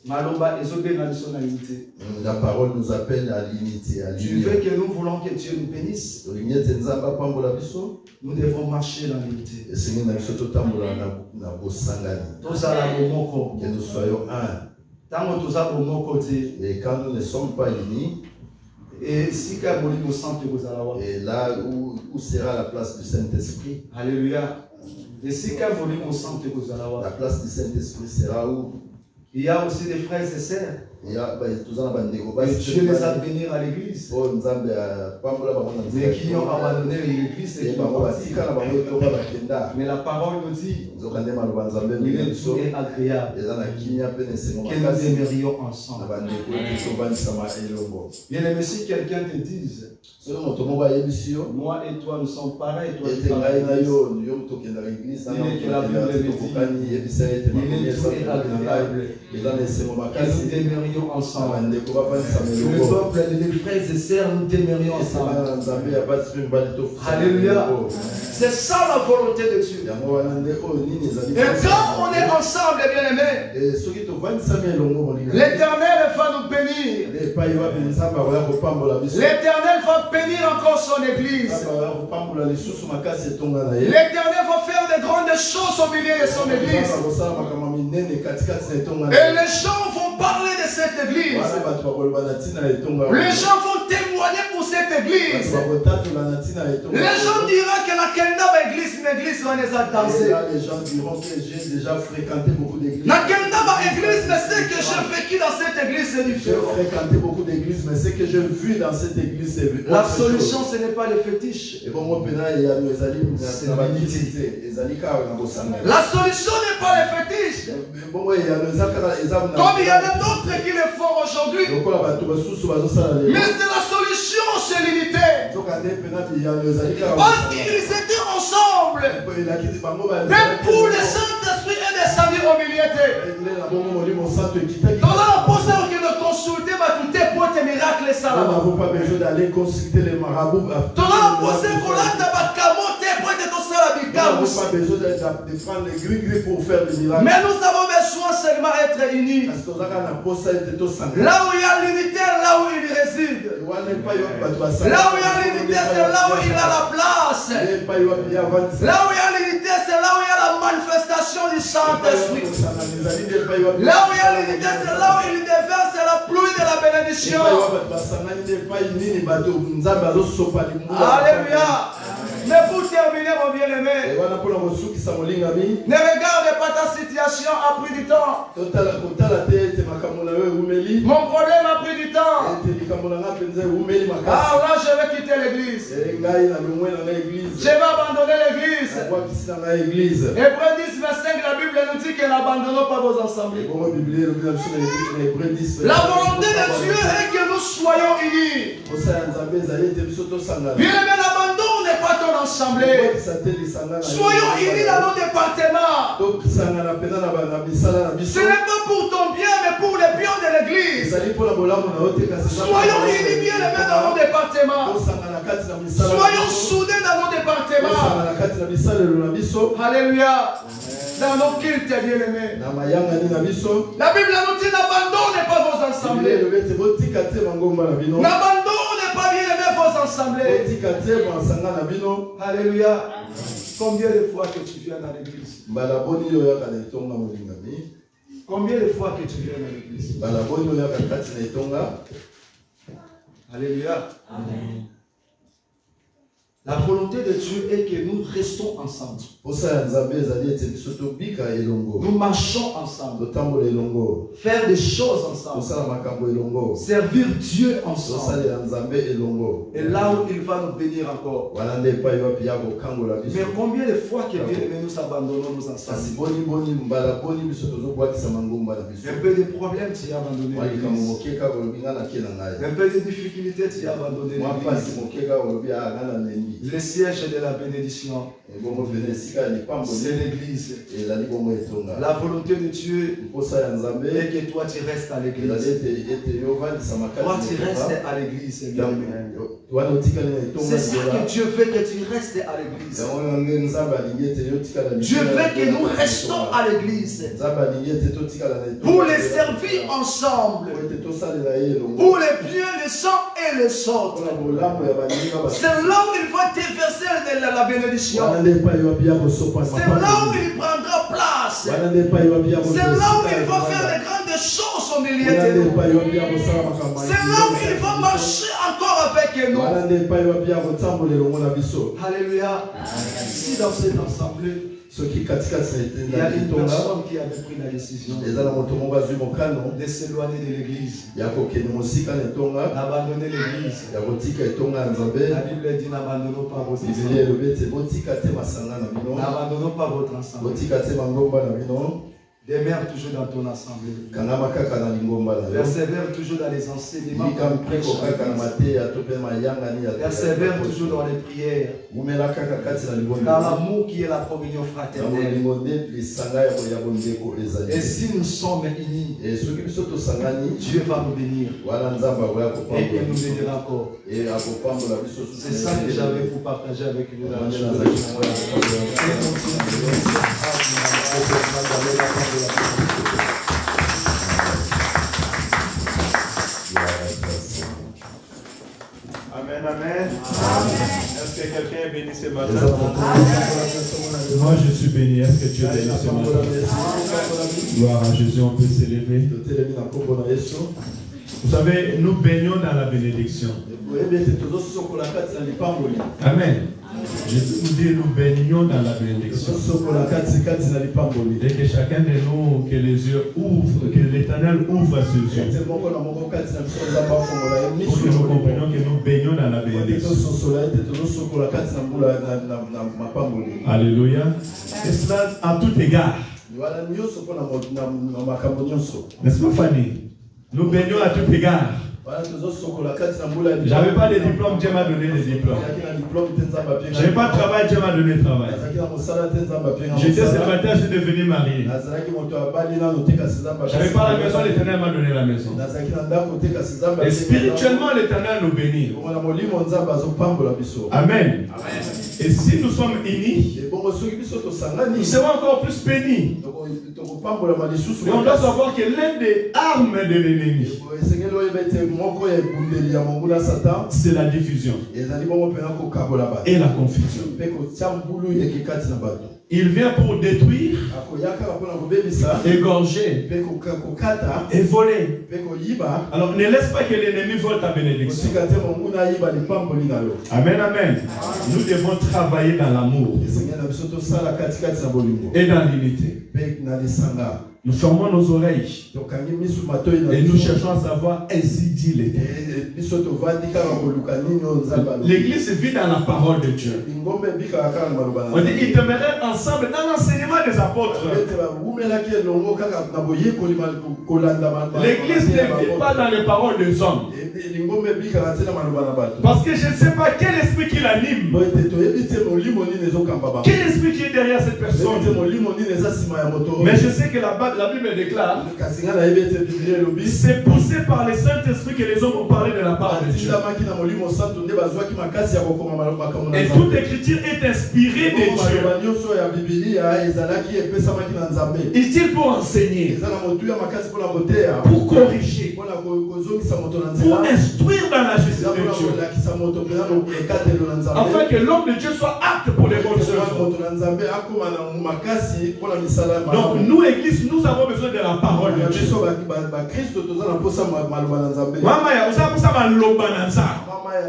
La parole nous appelle à l'unité. Tu veux que nous voulons que Dieu nous bénisse. Nous devons marcher dans l'unité. Que nous soyons un. Et quand nous ne sommes pas unis, et là où sera la place du Saint-Esprit? Alléluia. Et la place du Saint-Esprit sera où? Il y a aussi des frères et sœurs. Et Dieu les a bénis à l'église. Mais qui ont abandonné l'église et qui ont parti. Mais la parole nous dit il est agréable que nous demeurions ensemble. Bien aimé, si quelqu'un te dise moi et toi nous sommes pareils, toi tu pareil, que la Bible dit il est agréable que nous demeurions ensemble. Le peuple des frères et sœurs, nous demeurions ensemble. Alléluia. C'est ça la volonté de Dieu. Et quand on est ensemble, bien aimés, l'Éternel va nous bénir. L'Éternel va bénir encore son église. L'Éternel va faire de grandes choses au milieu de son église. Et les gens vont parler de cette église. Les gens vont témoigner pour cette église. Les gens diront que la Kendaba église, une église, on les a dansés. Les gens diront que j'ai déjà fréquenté beaucoup d'églises. La Kendaba église, mais ce que j'ai vécu dans cette église, c'est différent. J'ai fréquenté beaucoup d'églises, mais ce que j'ai vu dans cette église, c'est la solution, ce n'est pas le fétiche. C'est l'unité. La solution n'est pas le fétiche. Comme il y en a d'autres qui le font aujourd'hui. Mais c'est la solution, c'est l'unité. Parce qu'ils étaient ensemble. Même pour le Saint-Esprit est descendu au milieu d'eux. Dans l'apôtre qui le consultait, va tout est pour tes miracles et ça. Nous n'avons pas besoin d'aller consulter les marabouts. Dans l'apôtre qu'on a tabacamoté pour te donner la Nous n'avons pas besoin de prendre les gris pour faire des miracles. Mais nous avons besoin seulement d'être unis. Là où il y a l'unité, là où il réside. Là où il y a l'unité, c'est là où il a la place. Là où il y a l'unité, c'est là où il y a la manifestation du Saint-Esprit. Là où il y a l'unité, c'est là où il déverse la pluie de la bénédiction. Alléluia. Mais pour terminer, mon bien-aimé, ne regarde pas ta situation, a pris du temps. Mon problème a pris du temps. Ah là, je vais quitter l'église. Je vais abandonner l'église. Hébreux 10, 25, la Bible nous dit que n'abandonnons pas vos assemblées. La volonté de Dieu est que nous soyons unis. Bien-aimé, l'abandon n'est pas ton assemblée. Soyons unis dans nos départements. Ce n'est pas pour ton bien, mais pour le bien de l'église. Soyons unis bien aimés dans nos départements. Soyons soudés dans nos départements. Alléluia. Dans nos cultes, bien aimés. La Bible nous dit n'abandonnez pas vos assemblées. N'abandonnez pas bien aimés vos assemblées. Alléluia. Combien de fois que tu viens dans l'église? Combien de fois que tu viens dans l'église? Alléluia. Amen. La volonté de Dieu est que nous restons ensemble. Nous marchons ensemble. Faire des choses ensemble. Servir Dieu ensemble. Et là où il va nous bénir encore. Mais combien de fois que bien aimé nous abandonnons nos ensemble? Un peu de problèmes, tu as abandonné l'église. Un peu de difficultés, tu as abandonné l'église. Le siège de la bénédiction. C'est l'église. La volonté de Dieu est que toi tu restes à l'église. Toi tu restes à l'église. C'est ça que Dieu veut que tu restes à l'église. Dieu veut que nous restons à l'église pour les servir ensemble, pour les biens les uns et les autres. C'est là où il va déverser la bénédiction. C'est là où il prendra place. C'est là où il va faire de grandes choses au milieu de nous. C'est là où il va marcher encore avec nous. Alléluia. Ici dans cette assemblée, il y a une personne qui avait pris la décision de s'éloigner de l'église, d'abandonner l'église. La Bible dit n'abandonnons pas votre ensemble. N'abandonnons pas votre ensemble. Demeure toujours dans ton assemblée. Persévère toujours dans les enseignements. Persévère toujours dans les prières. Dans l'amour qui est la communion fraternelle. Et si nous sommes unis, Dieu va nous bénir. Et il nous bénira encore. C'est ça que j'avais pour partager avec vous dans la Amen, amen. Est-ce que quelqu'un est béni ce matin? Moi je suis béni. Est-ce que tu es béni ce matin? Gloire à Jésus, on peut s'élever. Vous savez, nous baignons dans la bénédiction. Amen. Je peux vous dire, nous baignons dans la bénédiction. Et que chacun de nous, que les yeux ouvrent, que l'Éternel ouvre ses yeux. Pour que nous comprenions que nous baignons dans la bénédiction. Alléluia. Et cela à tout égard. N'est-ce pas, Fanny? Nous baignons à tout égard. J'avais pas de diplôme, Dieu m'a donné des diplômes. J'avais pas de travail, Dieu m'a donné le travail. J'étais célibataire, je suis devenu marié. J'avais pas la maison, l'Éternel m'a donné la maison. Et spirituellement, l'Éternel nous bénit. Amen. Et si nous sommes unis, nous serons encore plus bénis. Et on doit savoir que l'une des armes de l'ennemi, c'est la diffusion et la confusion. Il vient pour détruire, égorger et voler. Alors ne laisse pas que l'ennemi vole ta bénédiction. Amen, amen. Nous devons travailler dans l'amour et dans l'unité. Nous fermons nos oreilles et nous cherchons à savoir ainsi dit l'Éternel. L'église vit dans la parole de Dieu. On dit ils demeuraient ensemble dans l'enseignement des apôtres. L'église ne vit pas dans les paroles des hommes. Parce que je ne sais pas quel esprit qui l'anime. Quel esprit qui est derrière cette personne. Mais je sais que la Bible déclare, c'est poussé par les Saint-Esprit que les hommes ont parlé de la part de Dieu. Et toute écriture est inspirée de Dieu. Est-il pour enseigner, pour corriger, pour instruire dans la justice de Dieu, afin que l'homme de Dieu soit apte pour les bonnes œuvres. Donc nous, Église, nous avons besoin de la parole de Dieu.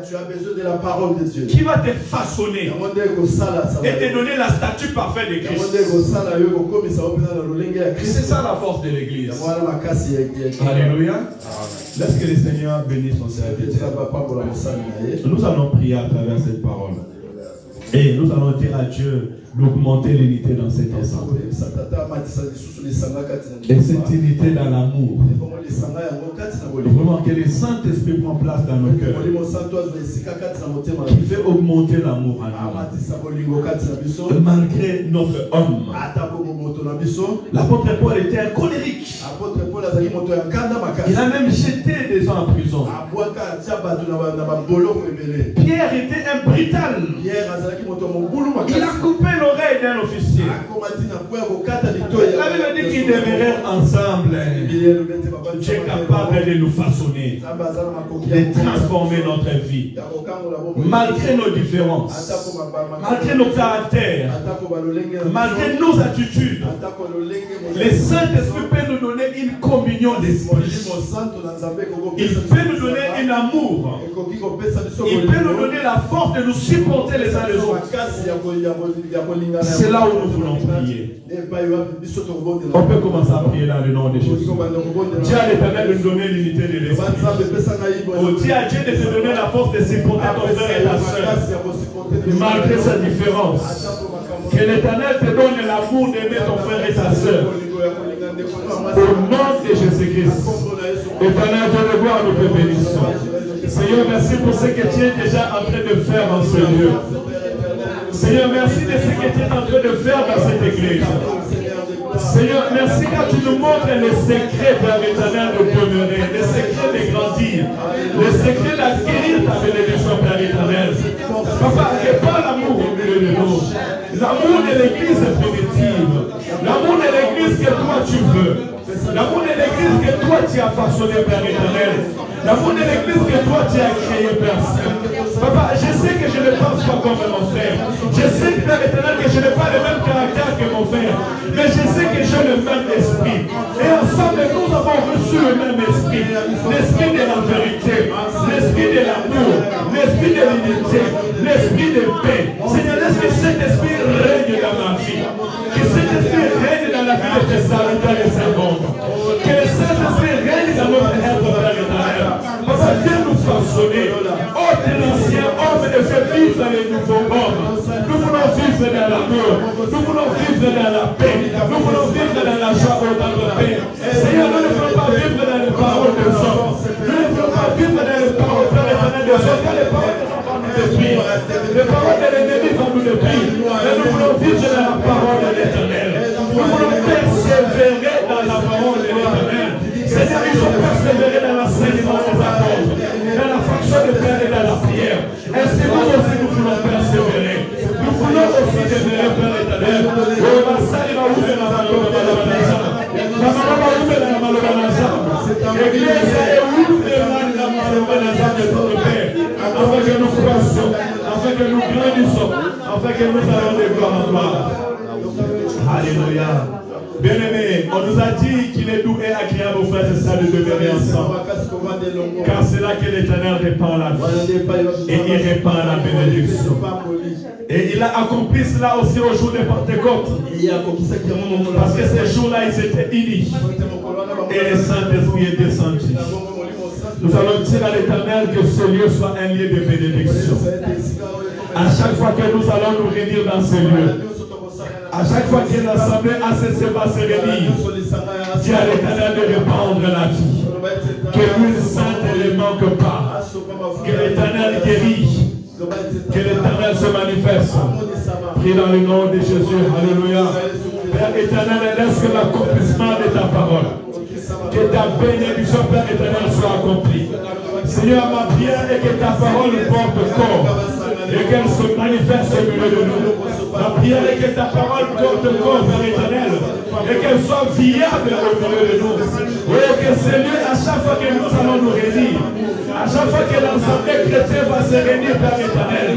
Tu as besoin de la parole de Dieu qui va te façonner et te donner la statue parfaite de Christ. C'est ça la force de l'église. Alléluia. Laisse que le Seigneur bénisse son serviteur. Nous allons prier à travers cette parole. Et nous allons dire à Dieu d'augmenter l'unité dans cet ensemble. Et cette unité dans l'amour. Vraiment que le Saint-Esprit prend place dans nos cœurs. Qui fait augmenter l'amour en nous. Malgré notre homme. L'apôtre Paul était un colérique. Il a même jeté des gens en prison. Pierre était un brutal. Il a coupé l'oreille d'un officier. La Bible dit qu'ils demeurèrent ensemble. Dieu est capable de nous façonner, de transformer notre vie. Malgré nos différences, malgré nos caractères, malgré nos attitudes, le Saint-Esprit peut nous donner une communion d'esprit. Il peut nous donner un amour. Il peut nous donner la force de nous supporter les uns les autres. C'est là où nous voulons prier. On peut commencer à prier dans le nom de Jésus. Dieu a l'éternel de nous donner l'unité de l'esprit. Oh, Dieu a Dieu de te donner la force de supporter ton frère et ta soeur. Malgré sa différence. Que l'éternel te donne l'amour d'aimer ton frère et ta soeur. Au nom de Jésus-Christ. Éternel, Dieu de gloire, nous te bénissons. Seigneur, merci pour ce que tu es déjà en train de faire dans ce lieu. Seigneur, merci de ce que tu es en train de faire dans cette église. Seigneur, merci car tu nous montres les secrets, Père éternel, de demeurer, les secrets de grandir, les secrets d'acquérir ta bénédiction, Père éternel. Papa, que par l'amour au milieu de nous, l'amour de l'église primitive, l'amour de l'église que toi tu veux, l'amour de l'église que toi tu as façonné, Père éternel, l'amour de l'église que toi tu as créé, Père Saint. Papa, je sais que je ne pense pas comme mon frère. Je sais, Père éternel, que je n'ai pas le même caractère que mon frère. Mais je sais que j'ai le même esprit. Et ensemble, nous avons reçu le même esprit. L'esprit de la vérité, l'esprit de l'amour, l'esprit de l'unité, l'esprit de paix. Seigneur, laisse que cet esprit règne dans ma vie. Que cet esprit règne dans la vie de tes serviteurs et servantes. Que le Saint-Esprit règne dans notre être, Père éternel. Papa, viens nous façonner. Oh, de l'ancien homme et fais vivre les nouveaux hommes. Nous voulons vivre dans l'amour. Nous voulons vivre dans la paix. Nous voulons vivre dans la joie et dans la paix. Seigneur, nous ne voulons pas vivre dans les paroles des hommes. Nous ne voulons pas vivre dans les paroles des hommes. Car les paroles des hommes vont nous détruire. Les paroles de l'ennemi vont nous détruire. Mais nous voulons vivre dans la parole de l'Éternel. Nous voulons persévérer dans la parole de l'Éternel. Seigneur, ils ont persévéré dans l'enseignement des apôtres, dans la fonction de Père et dans la prière. Ainsi, nous aussi, nous voulons persévérer. Nous voulons aussi demeurer, Père éternel. Afin que nous croissions, afin que nous grandissons, afin que nous allons de gloire en gloire. Alléluia. Bien-aimés, on nous a dit qu'il est doux et agréable aux frères et sœurs de demeurer ensemble. Car c'est là que l'Éternel répand la vie. Et il répand la bénédiction. Et il a accompli cela aussi au jour de Pentecôte. Parce que ces jours-là, ils étaient unis. Et le Saint-Esprit est descendu. Nous allons dire à l'Éternel que ce lieu soit un lieu de bénédiction. À chaque fois que nous allons nous réunir dans ce lieu, à chaque fois que l'assemblée ACC va se réunir, dis à l'Éternel de répandre la vie. Que l'huile sainte ne manque pas. Que l'Éternel guérit. Que l'Éternel se manifeste. Prie dans le nom de Jésus. Alléluia. Père éternel, laisse que l'accomplissement de ta parole, que ta bénédiction, Père éternel, soit accomplie. Seigneur, ma prière est que ta parole porte corps et qu'elle se manifeste au milieu de nous. Ma prière est que ta parole porte corps, Père éternel, et qu'elle soit viable au milieu de nous. Oui, que ce lieu, à chaque fois que nous allons nous réunir, à chaque fois que l'assemblée chrétienne va se réunir, Père éternel,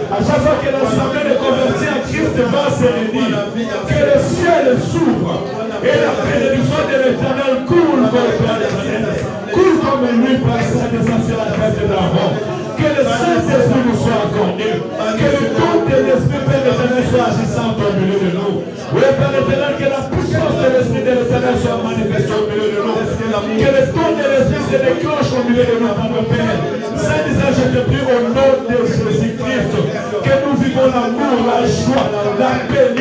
à chaque fois que l'assemblée de convertis à Christ va se réunir, que le ciel s'ouvre et la bénédiction de l'Éternel coule, Père éternel, coule comme une nuit par sur la tête d'Aaron. Que le Saint-Esprit nous soit accordé, que le don de l'Esprit, Père éternel, soit agissant au milieu de nous. Oui, Père éternel, que la puissance de l'Esprit de l'Éternel soit manifestée au milieu de nous. Que le don de l'Esprit se déclenche au milieu de nous, notre Père. Saint-Disant, je te prie au nom de Jésus-Christ, que nous vivons l'amour, la joie, la paix,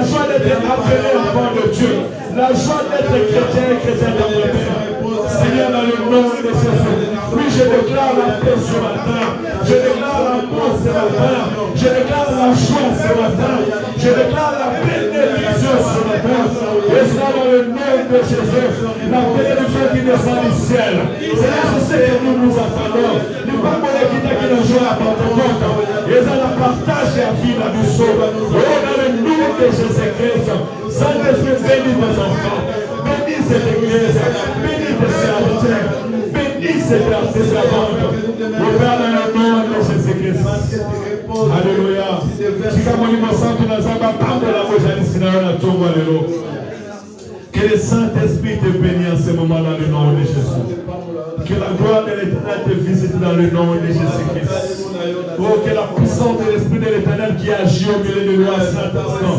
la joie d'être appelé enfant de Dieu, la joie d'être chrétien et chrétien dans mon Père. Seigneur, dans le nom de Jésus, oui, je déclare la paix ce matin, je déclare l'amour ce matin, je déclare la joie ce matin, je déclare la bénédiction ce matin, et cela dans le nom de Jésus, la bénédiction qui descend du ciel. C'est ce que nous nous attendons. Nous pas mon équité qui nous joue à Pentecôte, et ça la partage et à vie la mission. Oh, dans le nom de Jésus-Christ, Saint-Esprit, bénis tes enfants, bénis cette église, bénis tes serviteurs, bénis tes servantes. Au Père, dans le nom de Jésus-Christ. Alléluia. Que le Saint-Esprit te bénisse en ce moment dans le nom de Jésus. Que la gloire de l'Éternel te visite dans le nom de Jésus-Christ. Oh, que la puissance de l'Esprit de l'Éternel qui agit au milieu de nous à cet instant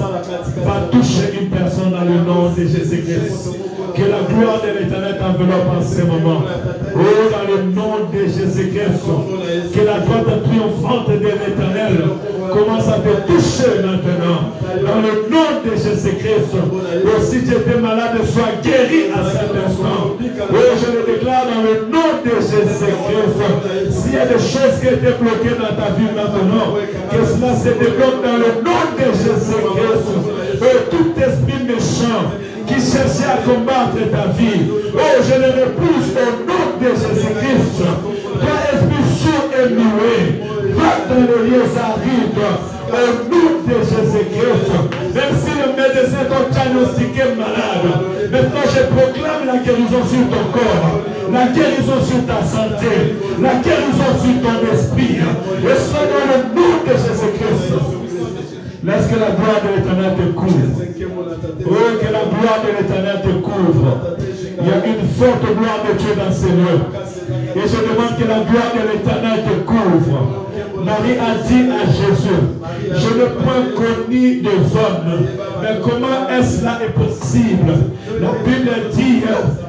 va toucher une personne dans le nom de Jésus-Christ. Que la gloire de l'Éternel t'enveloppe en ce moment. Oh, dans le nom de Jésus-Christ. Que la gloire triomphante de l'Éternel commence à te toucher maintenant. Dans le nom de Jésus-Christ. Oh, si tu étais malade, sois guéri à cet instant. Oh, je le déclare dans le nom de Jésus-Christ. S'il y a des choses qui étaient bloquées dans ta vie maintenant, que cela se débloque dans le nom de Jésus-Christ. Oh, tout esprit méchant qui cherchait à combattre ta vie, oh, je le repousse au nom de Jésus-Christ. Toi, esprit sourd et muet, va dans les lieux arides, au nom de Jésus-Christ. Même si le médecin t'a diagnostiqué malade, maintenant je proclame la guérison sur ton corps, la guérison sur ta santé, la guérison sur ton esprit. Et cela dans le nom de Jésus-Christ. Laisse que la gloire de l'Éternel te couvre. Oh, que la gloire de l'Éternel te couvre. Il y a une forte gloire de Dieu dans ces lieux. Et je demande que la gloire de l'Éternel te couvre. Marie a dit à Jésus, je ne point connu des hommes, mais comment est-ce là est possible? La Bible dit,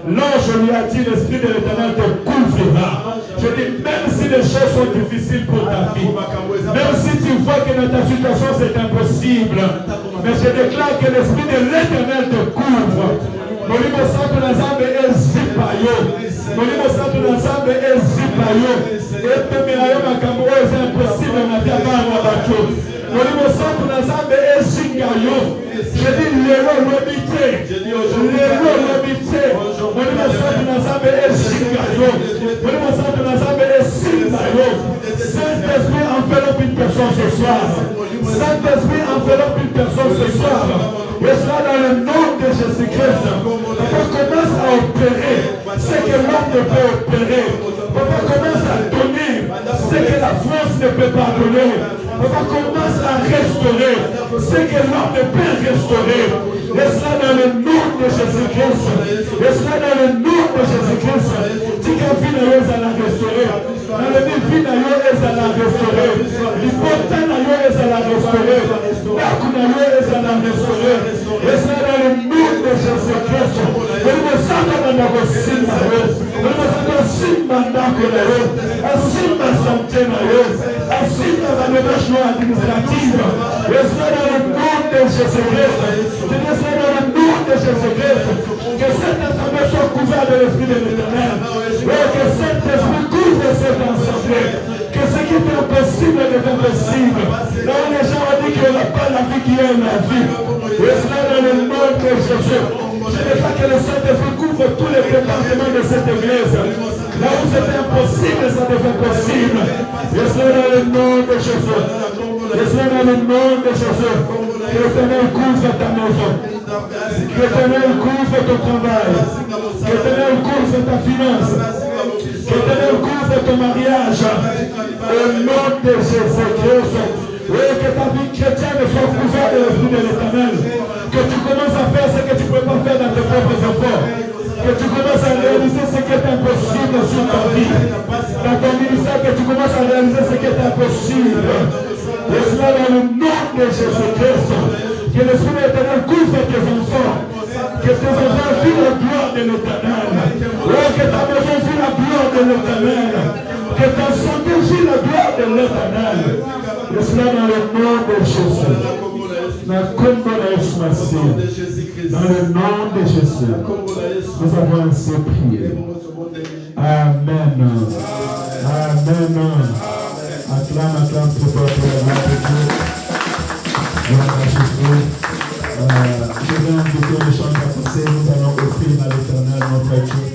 l'ange lui a dit, l'Esprit de l'Éternel te couvrira. Je dis, même si les choses sont difficiles pour ta vie, même si tu vois que dans ta situation c'est impossible, mais je déclare que l'Esprit de l'Éternel te couvre. Molimo Santo Nazambe ezipayo. Molimo Santo Nazambe ezipayo. Etemelayo makambo c'est impossible na vie abana bato. Molimo Santo Nazambe ezingayo. Je dis lelo lobite. Lelo lobite. Molimo Santo Nazambe ezingayo. Molimo Santo Nazambe ezingayo. Saint-Esprit enveloppe une personne ce soir. Saint-Esprit enveloppe une personne ce soir. Et cela dans le nom de Jésus-Christ. Papa commence à opérer ce que l'homme ne peut opérer. Papa commence à donner ce que la France ne peut pas donner. Papa commence à restaurer ce que l'homme ne peut restaurer. Et cela dans le nom de Jésus-Christ. Et cela dans le nom de Jésus-Christ. Dis qu'un vie à la restaurer. Dans le vie est à la restaurer. L'hypothèque est à la restaurer. L'Akunayo est à la restaurer. Et cela dans le nom de Jésus-Christ. Et le Satan dans le Simba. Et le Simba dans le Simba santé. Et Simba dans le marché administratif. Et cela dans le nom de Jésus-Christ. Je dis cela dans le nom de Jésus-Christ. Que cette assemblée soit couverte de l'Esprit de l'Éternel. Et que cet esprit couvre cette assemblée. Que ce qui est impossible devient possible. Là où les gens ont dit qu'il n'y aura pas la vie qui est la vie. Et cela dans le nom de Jésus. Je déclare que le Saint-Esprit couvre tous les départements de cette église. Là où c'était impossible, ça devient possible. Et cela dans le nom de Jésus. Et cela dans le nom de Jésus. Que l'Éternel couvre ta maison. Que l'Éternel couvre ton travail. Que l'Éternel couvre ta finance. Que l'Éternel couvre ton mariage. Au nom de Jésus-Christ. Oui, que ta vie chrétienne soit couverte de l'Esprit de l'Éternel. Que tu commences à faire ce que tu ne peux pas faire dans tes propres efforts. Que tu commences à réaliser ce qui est impossible sur ta vie. Dans ton ministère, que tu commences à réaliser ce qui est impossible. Et cela dans le nom de Jésus-Christ. Que l'Esprit de l'Éternel couvre tes enfants. Que tes enfants vivent la gloire de l'Éternel. Oh, que ta maison vit la gloire de l'Éternel. Que ta santé vit la gloire de l'Éternel. Et cela dans le nom de Jésus. de Jésus-Christ. Dans le nom de Jésus. Nous avons ainsi prié. Amen. Amen. Acclame très fort pour la gloire de Dieu. Gloire à Jésus. Je vais inviter les chants à passer. Nous allons offrir à l'Éternel notre Dieu.